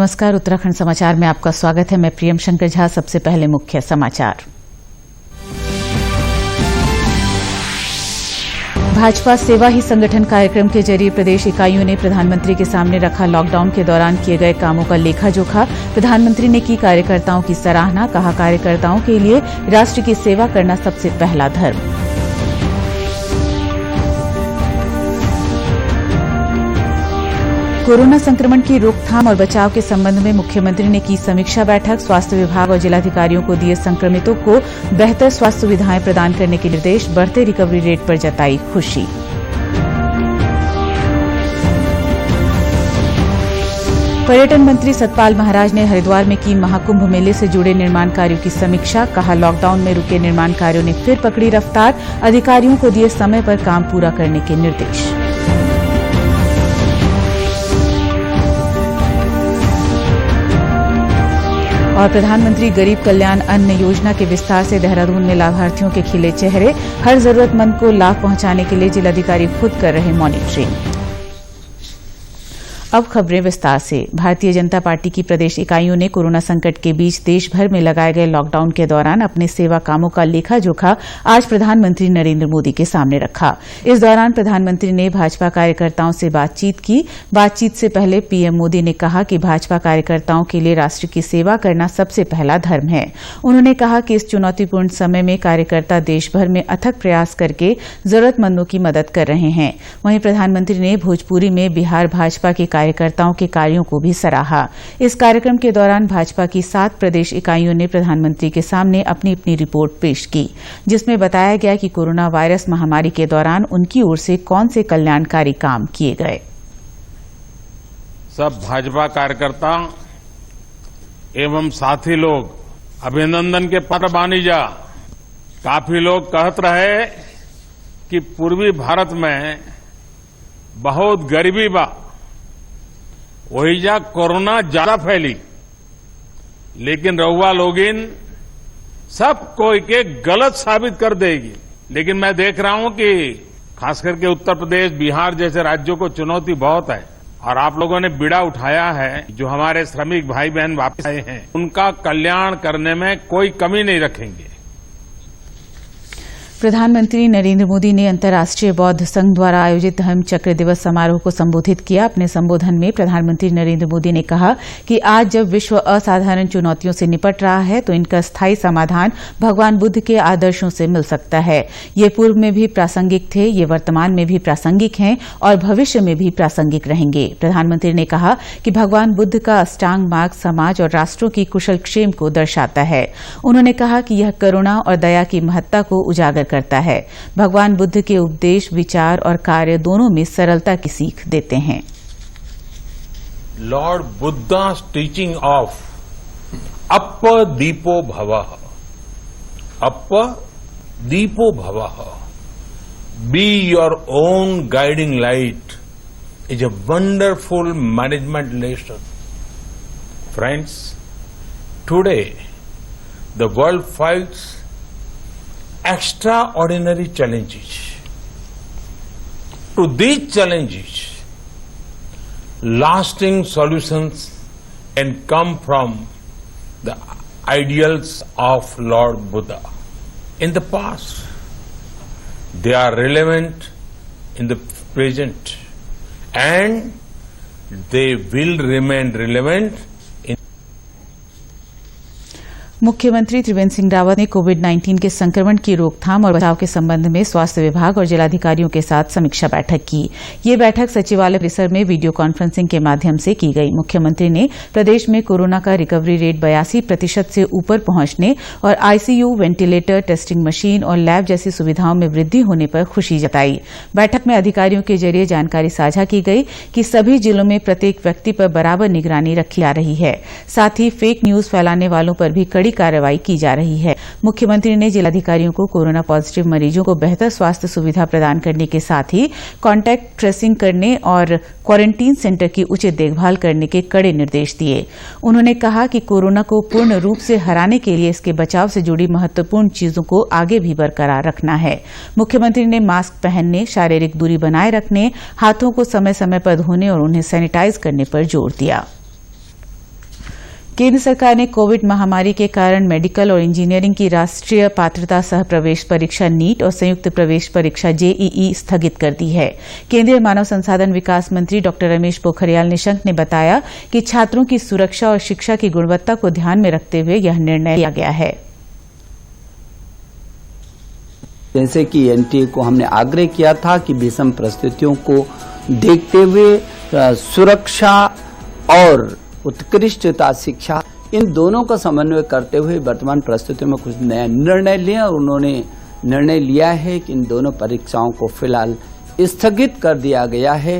नमस्कार, उत्तराखंड समाचार में आपका स्वागत है। मैं प्रियम शंकर झा। सबसे पहले मुख्य समाचार। भाजपा सेवा ही संगठन कार्यक्रम के जरिए प्रदेश इकाइयों ने प्रधानमंत्री के सामने रखा लॉकडाउन के दौरान किए गए कामों का लेखा जोखा। प्रधानमंत्री ने की कार्यकर्ताओं की सराहना, कहा कार्यकर्ताओं के लिए राष्ट्र की सेवा करना सबसे पहला धर्म। कोरोना संक्रमण की रोकथाम और बचाव के संबंध में मुख्यमंत्री ने की समीक्षा बैठक। स्वास्थ्य विभाग और जिलाधिकारियों को दिए संक्रमितों को बेहतर स्वास्थ्य सुविधाएं प्रदान करने के निर्देश। बढ़ते रिकवरी रेट पर जताई खुशी। पर्यटन मंत्री सतपाल महाराज ने हरिद्वार में की महाकुंभ मेले से जुड़े निर्माण कार्यों की समीक्षा। कहा लॉकडाउन में रुके निर्माण कार्यों ने फिर पकड़ी रफ्तार। अधिकारियों को दिए समय पर काम पूरा करने के निर्देश। और प्रधानमंत्री गरीब कल्याण अन्न योजना के विस्तार से देहरादून में लाभार्थियों के खिले चेहरे। हर जरूरतमंद को लाभ पहुंचाने के लिए जिलाधिकारी खुद कर रहे मॉनिटरिंग। अब खबरें विस्तार से। भारतीय जनता पार्टी की प्रदेश इकाइयों ने कोरोना संकट के बीच देश भर में लगाए गए लॉकडाउन के दौरान अपने सेवा कामों का लेखा जोखा आज प्रधानमंत्री नरेंद्र मोदी के सामने रखा। इस दौरान प्रधानमंत्री ने भाजपा कार्यकर्ताओं से बातचीत की। बातचीत से पहले पीएम मोदी ने कहा कि भाजपा कार्यकर्ताओं के लिए राष्ट्र की सेवा करना सबसे पहला धर्म है। उन्होंने कहा कि इस चुनौतीपूर्ण समय में कार्यकर्ता देश भर में अथक प्रयास करके जरूरतमंदों की मदद कर रहे हैं। वहीं प्रधानमंत्री ने भोजपुरी में बिहार भाजपा के कार्यकर्ताओं के कार्यों को भी सराहा। इस कार्यक्रम के दौरान भाजपा की 7 प्रदेश इकाइयों ने प्रधानमंत्री के सामने अपनी अपनी रिपोर्ट पेश की, जिसमें बताया गया कि कोरोना वायरस महामारी के दौरान उनकी ओर से कौन से कल्याणकारी काम किए गए। सब भाजपा कार्यकर्ता एवं साथी लोग अभिनंदन के पात्र बानी जा। काफी लोग कहते रहे कि पूर्वी भारत में बहुत गरीबी बा, वही जा कोरोना ज्यादा फैली, लेकिन रहुआ लोगिन सब कोई के गलत साबित कर देगी। लेकिन मैं देख रहा हूं कि खास करके उत्तर प्रदेश, बिहार जैसे राज्यों को चुनौती बहुत है और आप लोगों ने बीड़ा उठाया है। जो हमारे श्रमिक भाई बहन वापस आए हैं, उनका कल्याण करने में कोई कमी नहीं रखेंगे। प्रधानमंत्री नरेंद्र मोदी ने अंतर्राष्ट्रीय बौद्ध संघ द्वारा आयोजित धर्म चक्र दिवस समारोह को संबोधित किया। अपने संबोधन में प्रधानमंत्री नरेंद्र मोदी ने कहा कि आज जब विश्व असाधारण चुनौतियों से निपट रहा है तो इनका स्थायी समाधान भगवान बुद्ध के आदर्शों से मिल सकता है। ये पूर्व में भी प्रासंगिक थे, ये वर्तमान में भी प्रासंगिक हैं और भविष्य में भी प्रासंगिक रहेंगे। प्रधानमंत्री ने कहा कि भगवान बुद्ध का अष्टांग मार्ग समाज और राष्ट्रों की कुशल क्षेम को दर्शाता है। उन्होंने कहा कि यह करुणा और दया की महत्ता को उजागर करता है। भगवान बुद्ध के उपदेश, विचार और कार्य दोनों में सरलता की सीख देते हैं। लॉर्ड बुद्धा's टीचिंग ऑफ अप्प दीपो भवः, अप्प दीपो भवः, be your own guiding light is a wonderful management lesson. Friends, today the world fights extraordinary challenges. To these challenges, lasting solutions can come from the ideals of Lord Buddha. In the past, they are relevant in the present, and they will remain relevant. मुख्यमंत्री त्रिवेंद्र सिंह रावत ने कोविड-19 के संक्रमण की रोकथाम और बचाव के संबंध में स्वास्थ्य विभाग और जिलाधिकारियों के साथ समीक्षा बैठक की। ये बैठक सचिवालय परिसर में वीडियो कॉन्फ्रेंसिंग के माध्यम से की गई। मुख्यमंत्री ने प्रदेश में कोरोना का रिकवरी रेट 82% से ऊपर पहुंचने और आईसीयू, वेंटिलेटर, टेस्टिंग मशीन और लैब जैसी सुविधाओं में वृद्धि होने पर खुशी जताई। बैठक में अधिकारियों के जरिए जानकारी साझा की गई कि सभी जिलों में प्रत्येक व्यक्ति पर बराबर निगरानी रखी जा रही है। साथ ही फेक न्यूज फैलाने वालों पर भी कड़ी कार्रवाई की जा रही है। मुख्यमंत्री ने जिलाधिकारियों को कोरोना पॉजिटिव मरीजों को बेहतर स्वास्थ्य सुविधा प्रदान करने के साथ ही कॉन्टैक्ट ट्रेसिंग करने और क्वारंटीन सेंटर की उचित देखभाल करने के कड़े निर्देश दिए। उन्होंने कहा कि कोरोना को पूर्ण रूप से हराने के लिए इसके बचाव से जुड़ी महत्वपूर्ण चीजों को आगे भी बरकरार रखना है। मुख्यमंत्री ने मास्क पहनने, शारीरिक दूरी बनाए रखने, हाथों को समय समय पर धोने और उन्हें सैनिटाइज करने पर जोर दिया। केंद्र सरकार ने कोविड महामारी के कारण मेडिकल और इंजीनियरिंग की राष्ट्रीय पात्रता सह प्रवेश परीक्षा नीट और संयुक्त प्रवेश परीक्षा जेईई स्थगित कर दी है। केंद्रीय मानव संसाधन विकास मंत्री डॉ रमेश पोखरियाल निशंक ने बताया कि छात्रों की सुरक्षा और शिक्षा की गुणवत्ता को ध्यान में रखते हुए यह निर्णय लिया गया है। जैसे कि एनटीए को हमने आग्रह किया था कि विषम परिस्थितियों को देखते हुए सुरक्षा और उत्कृष्टता शिक्षा इन दोनों का समन्वय करते हुए वर्तमान परिस्थितियों में कुछ नया निर्णय लिया और उन्होंने निर्णय लिया है कि इन दोनों परीक्षाओं को फिलहाल स्थगित कर दिया गया है।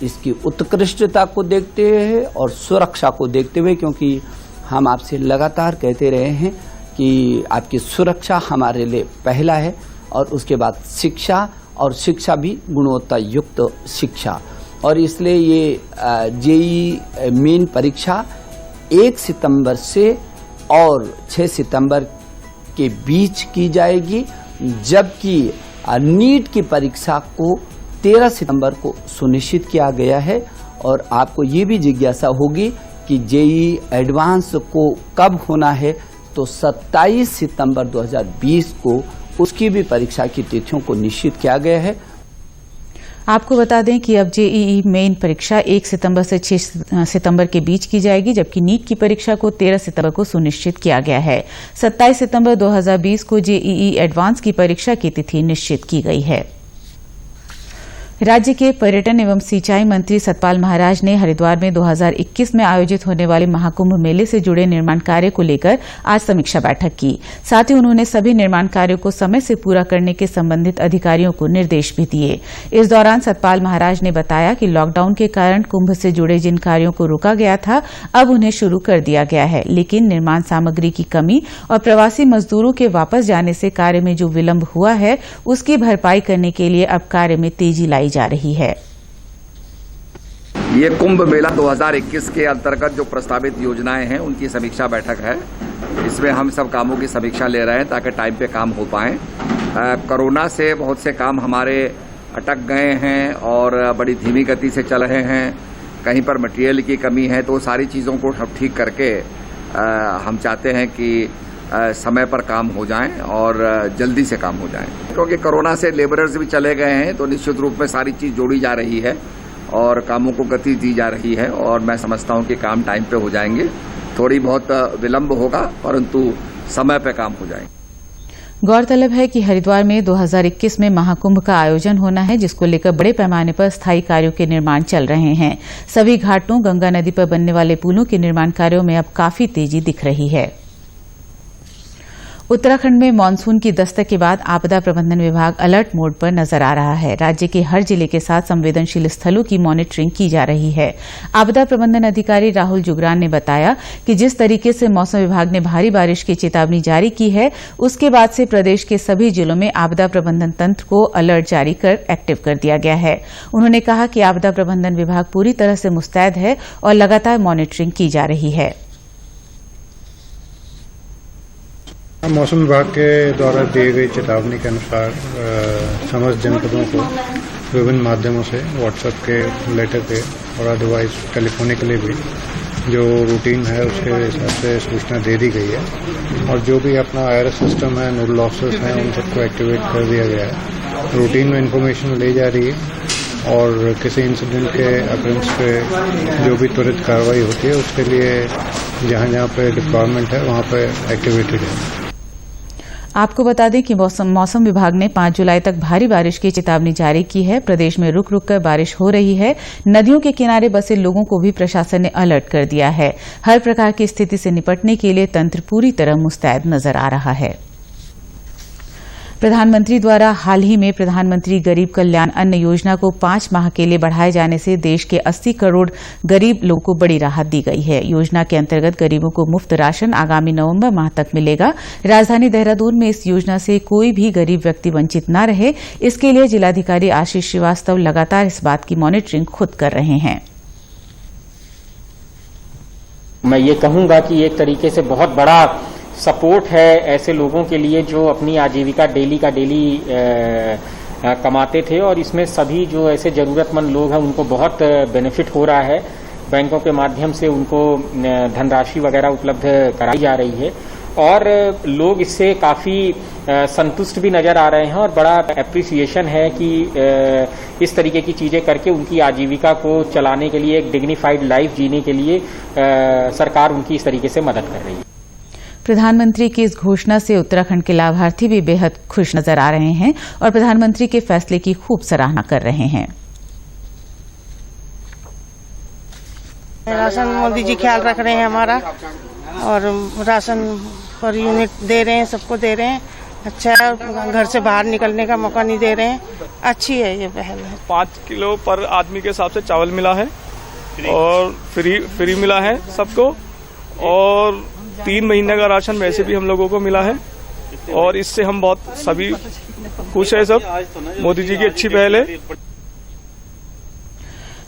इसकी उत्कृष्टता को देखते हुए और सुरक्षा को देखते हुए, क्योंकि हम आपसे लगातार कहते रहे हैं कि आपकी सुरक्षा हमारे लिए पहला है और उसके बाद शिक्षा, और शिक्षा भी गुणवत्ता युक्त शिक्षा। और इसलिए ये जेईई मेन परीक्षा 1 सितंबर से और 6 सितंबर के बीच की जाएगी, जबकि नीट की परीक्षा को 13 सितंबर को सुनिश्चित किया गया है। और आपको ये भी जिज्ञासा होगी कि जेईई एडवांस को कब होना है, तो 27 सितंबर 2020 को उसकी भी परीक्षा की तिथियों को निश्चित किया गया है। आपको बता दें कि अब जेईई मेन परीक्षा 1 सितंबर से 6 सितंबर के बीच की जाएगी, जबकि नीट की परीक्षा को 13 सितंबर को सुनिश्चित किया गया है। 27 सितंबर 2020 को जेईई एडवांस की परीक्षा की तिथि निश्चित की गई है। राज्य के पर्यटन एवं सिंचाई मंत्री सतपाल महाराज ने हरिद्वार में 2021 में आयोजित होने वाले महाकुंभ मेले से जुड़े निर्माण कार्य को लेकर आज समीक्षा बैठक की। साथ ही उन्होंने सभी निर्माण कार्यों को समय से पूरा करने के संबंधित अधिकारियों को निर्देश भी दिए। इस दौरान सतपाल महाराज ने बताया कि लॉकडाउन के कारण कुंभ से जुड़े जिन कार्यों को रोका गया था, अब उन्हें शुरू कर दिया गया है, लेकिन निर्माण सामग्री की कमी और प्रवासी मजदूरों के वापस जाने से कार्य में जो विलंब हुआ है, उसकी भरपाई करने के लिए अब कार्य में तेजी लाई जा रही है। ये कुंभ मेला 2021 के अंतर्गत जो प्रस्तावित योजनाएं हैं उनकी समीक्षा बैठक है। इसमें हम सब कामों की समीक्षा ले रहे हैं ताकि टाइम पे काम हो पाए। कोरोना से बहुत से काम हमारे अटक गए हैं और बड़ी धीमी गति से चल रहे हैं। कहीं पर मटेरियल की कमी है, तो सारी चीज़ों को ठीक करके हम चाहते हैं कि समय पर काम हो जाएं और जल्दी से काम हो जाएं। क्योंकि कोरोना से लेबरर्स भी चले गए हैं, तो निश्चित रूप में सारी चीज़ जोड़ी जा रही है और कामों को गति दी जा रही है और मैं समझता हूं कि काम टाइम पे हो जाएंगे। थोड़ी बहुत विलंब होगा, परंतु समय पे काम हो जाएंगे। गौरतलब है कि हरिद्वार में 2021 में महाकुंभ का आयोजन होना है, जिसको लेकर बड़े पैमाने पर स्थायी कार्यों के निर्माण चल रहे हैं। सभी घाटों, गंगा नदी पर बनने वाले पुलों के निर्माण कार्यों में अब काफी तेजी दिख रही है। उत्तराखंड में मानसून की दस्तक के बाद आपदा प्रबंधन विभाग अलर्ट मोड पर नजर आ रहा है। राज्य के हर जिले के साथ संवेदनशील स्थलों की मॉनिटरिंग की जा रही है। आपदा प्रबंधन अधिकारी राहुल जुगरान ने बताया कि जिस तरीके से मौसम विभाग ने भारी बारिश की चेतावनी जारी की है, उसके बाद से प्रदेश के सभी जिलों में आपदा प्रबंधन तंत्र को अलर्ट जारी कर एक्टिव कर दिया गया है। उन्होंने कहा कि आपदा प्रबंधन विभाग पूरी तरह से मुस्तैद है और लगातार मॉनिटरिंग की जा रही है। मौसम विभाग के द्वारा दिए गई चेतावनी के अनुसार समस्त जनपदों को विभिन्न माध्यमों से व्हाट्सएप के लेटर पे और अदरवाइज टेलीफोनिकली भी जो रूटीन है उसके हिसाब से सूचना दे दी गई है। और जो भी अपना आईआरएस सिस्टम है, नोडल ऑफिसर्स हैं, उन सबको एक्टिवेट कर दिया गया है। रूटीन में इंफॉर्मेशन ली जा रही है और किसी इंसिडेंट के अकरेंस पे जो भी त्वरित कार्रवाई होती है उसके लिए जहां जहां पे डिप्लॉयमेंट है वहां पे एक्टिवेटेड है। आपको बता दें कि मौसम विभाग ने 5 जुलाई तक भारी बारिश की चेतावनी जारी की है। प्रदेश में रुक रुक कर बारिश हो रही है। नदियों के किनारे बसे लोगों को भी प्रशासन ने अलर्ट कर दिया है। हर प्रकार की स्थिति से निपटने के लिए तंत्र पूरी तरह मुस्तैद नजर आ रहा है। प्रधानमंत्री द्वारा हाल ही में प्रधानमंत्री गरीब कल्याण अन्न योजना को 5 माह के लिए बढ़ाए जाने से देश के 80 करोड़ गरीब लोगों को बड़ी राहत दी गई है। योजना के अंतर्गत गरीबों को मुफ्त राशन आगामी नवंबर माह तक मिलेगा। राजधानी देहरादून में इस योजना से कोई भी गरीब व्यक्ति वंचित न रहे, इसके लिए जिलाधिकारी आशीष श्रीवास्तव लगातार इस बात की मॉनिटरिंग खुद कर रहे हैं। मैं ये कहूंगा कि एक तरीके से बहुत बड़ा सपोर्ट है ऐसे लोगों के लिए जो अपनी आजीविका डेली का डेली कमाते थे, और इसमें सभी जो ऐसे जरूरतमंद लोग हैं उनको बहुत बेनिफिट हो रहा है। बैंकों के माध्यम से उनको धनराशि वगैरह उपलब्ध कराई जा रही है और लोग इससे काफी संतुष्ट भी नजर आ रहे हैं और बड़ा एप्रिसिएशन है कि इस तरीके की चीजें करके उनकी आजीविका को चलाने के लिए, एक डिग्निफाइड लाइफ जीने के लिए सरकार उनकी इस तरीके से मदद कर रही है। प्रधानमंत्री की इस घोषणा से उत्तराखंड के लाभार्थी भी बेहद खुश नजर आ रहे हैं और प्रधानमंत्री के फैसले की खूब सराहना कर रहे हैं। राशन मोदी जी ख्याल रख रहे हैं हमारा और राशन पर यूनिट दे रहे हैं, सबको दे रहे हैं। अच्छा है, घर से बाहर निकलने का मौका नहीं दे रहे हैं। अच्छी है ये पहल है। 5 किलो पर आदमी के हिसाब से चावल मिला है और फ्री मिला है सबको और 3 महीने का राशन वैसे भी हम लोगों को मिला है और इससे हम बहुत सभी खुश है। सब मोदी जी की अच्छी पहल है।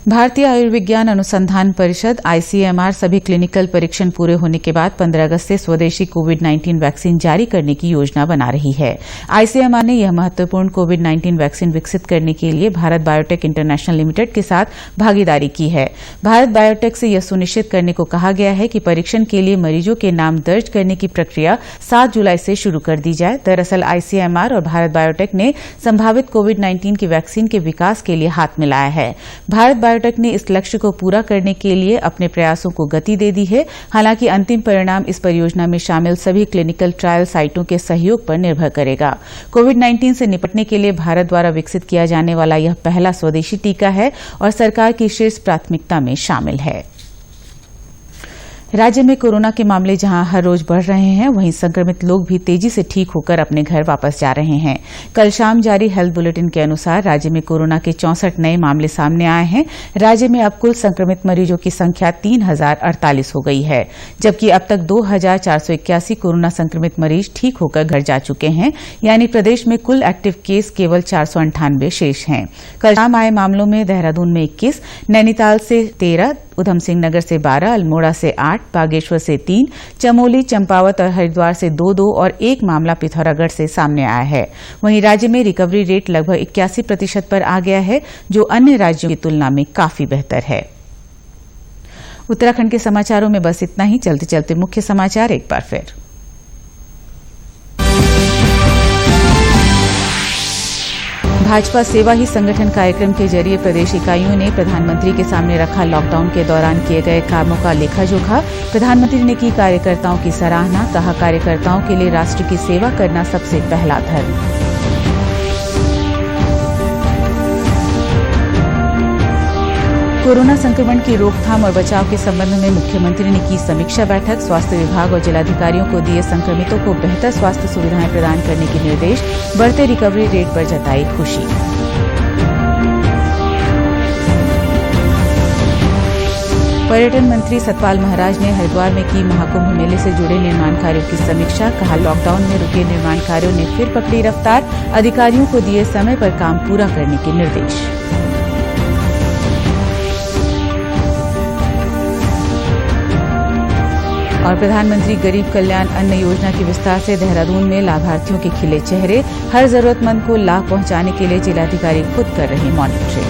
भारतीय आयुर्विज्ञान अनुसंधान परिषद आईसीएमआर सभी क्लिनिकल परीक्षण पूरे होने के बाद 15 अगस्त से स्वदेशी कोविड-19 वैक्सीन जारी करने की योजना बना रही है। आईसीएमआर ने यह महत्वपूर्ण कोविड-19 वैक्सीन विकसित करने के लिए भारत बायोटेक इंटरनेशनल लिमिटेड के साथ भागीदारी की है। भारत बायोटेक से यह सुनिश्चित करने को कहा गया है कि परीक्षण के लिए मरीजों के नाम दर्ज करने की प्रक्रिया 7 जुलाई से शुरू कर दी जाए। दरअसल आईसीएमआर और भारत बायोटेक ने संभावित कोविड-19 की वैक्सीन के विकास के लिए हाथ मिलाया है। भारत बायोटेक ने इस लक्ष्य को पूरा करने के लिए अपने प्रयासों को गति दे दी है। हालांकि अंतिम परिणाम इस परियोजना में शामिल सभी क्लिनिकल ट्रायल साइटों के सहयोग पर निर्भर करेगा। कोविड-19 से निपटने के लिए भारत द्वारा विकसित किया जाने वाला यह पहला स्वदेशी टीका है और सरकार की शीर्ष प्राथमिकता में शामिल है। राज्य में कोरोना के मामले जहां हर रोज बढ़ रहे हैं, वहीं संक्रमित लोग भी तेजी से ठीक होकर अपने घर वापस जा रहे हैं। कल शाम जारी हेल्थ बुलेटिन के अनुसार राज्य में कोरोना के 64 नए मामले सामने आए हैं। राज्य में अब कुल संक्रमित मरीजों की संख्या 3048 हो गई है, जबकि अब तक 2481 कोरोना संक्रमित मरीज ठीक होकर घर जा चुके हैं। यानी प्रदेश में कुल एक्टिव केस केवल 498 शेष हैं। कल शाम आए मामलों में देहरादून में 21, नैनीताल से 13, उधम सिंह नगर से 12, अल्मोड़ा से 8, बागेश्वर से 3, चमोली, चंपावत और हरिद्वार से 2-2 और 1 मामला पिथौरागढ़ से सामने आया है। वहीं राज्य में रिकवरी रेट लगभग 81% पर आ गया है, जो अन्य राज्यों की तुलना में काफी बेहतर है। उत्तराखंड के समाचारों में बस इतना ही। चलते चलते मुख्य समाचार एक बार फिर। भाजपा सेवा ही संगठन कार्यक्रम के जरिए प्रदेश इकाइयों ने प्रधानमंत्री के सामने रखा लॉकडाउन के दौरान किए गए कामों का लेखा-जोखा। प्रधानमंत्री ने की कार्यकर्ताओं की सराहना, कहा कार्यकर्ताओं के लिए राष्ट्र की सेवा करना सबसे पहला धर्म। कोरोना संक्रमण की रोकथाम और बचाव के संबंध में मुख्यमंत्री ने की समीक्षा बैठक। स्वास्थ्य विभाग और जिलाधिकारियों को दिए संक्रमितों को बेहतर स्वास्थ्य सुविधाएं प्रदान करने के निर्देश। बढ़ते रिकवरी रेट पर जताई खुशी। पर्यटन मंत्री सतपाल महाराज ने हरिद्वार में की महाकुंभ मेले से जुड़े निर्माण कार्यों की समीक्षा। कहा लॉकडाउन में रुके निर्माण कार्यों ने फिर पकड़ी रफ्तार। अधिकारियों को दिए समय पर काम पूरा करने के निर्देश। और प्रधानमंत्री गरीब कल्याण अन्न योजना के विस्तार से देहरादून में लाभार्थियों के खिले चेहरे। हर जरूरतमंद को लाभ पहुंचाने के लिए जिलाधिकारी खुद कर रहे मॉनिटरिंग।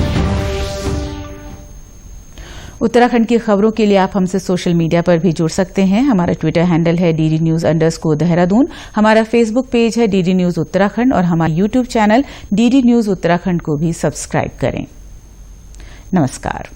उत्तराखंड की खबरों के लिए आप हमसे सोशल मीडिया पर भी जुड़ सकते हैं। हमारा ट्विटर हैंडल है DDNews_देहरादून। हमारा फेसबुक पेज है DD न्यूज उत्तराखंड और हमारा YouTube channel DD news Uttarakhand को भी सब्सक्राइब करें। नमस्कार।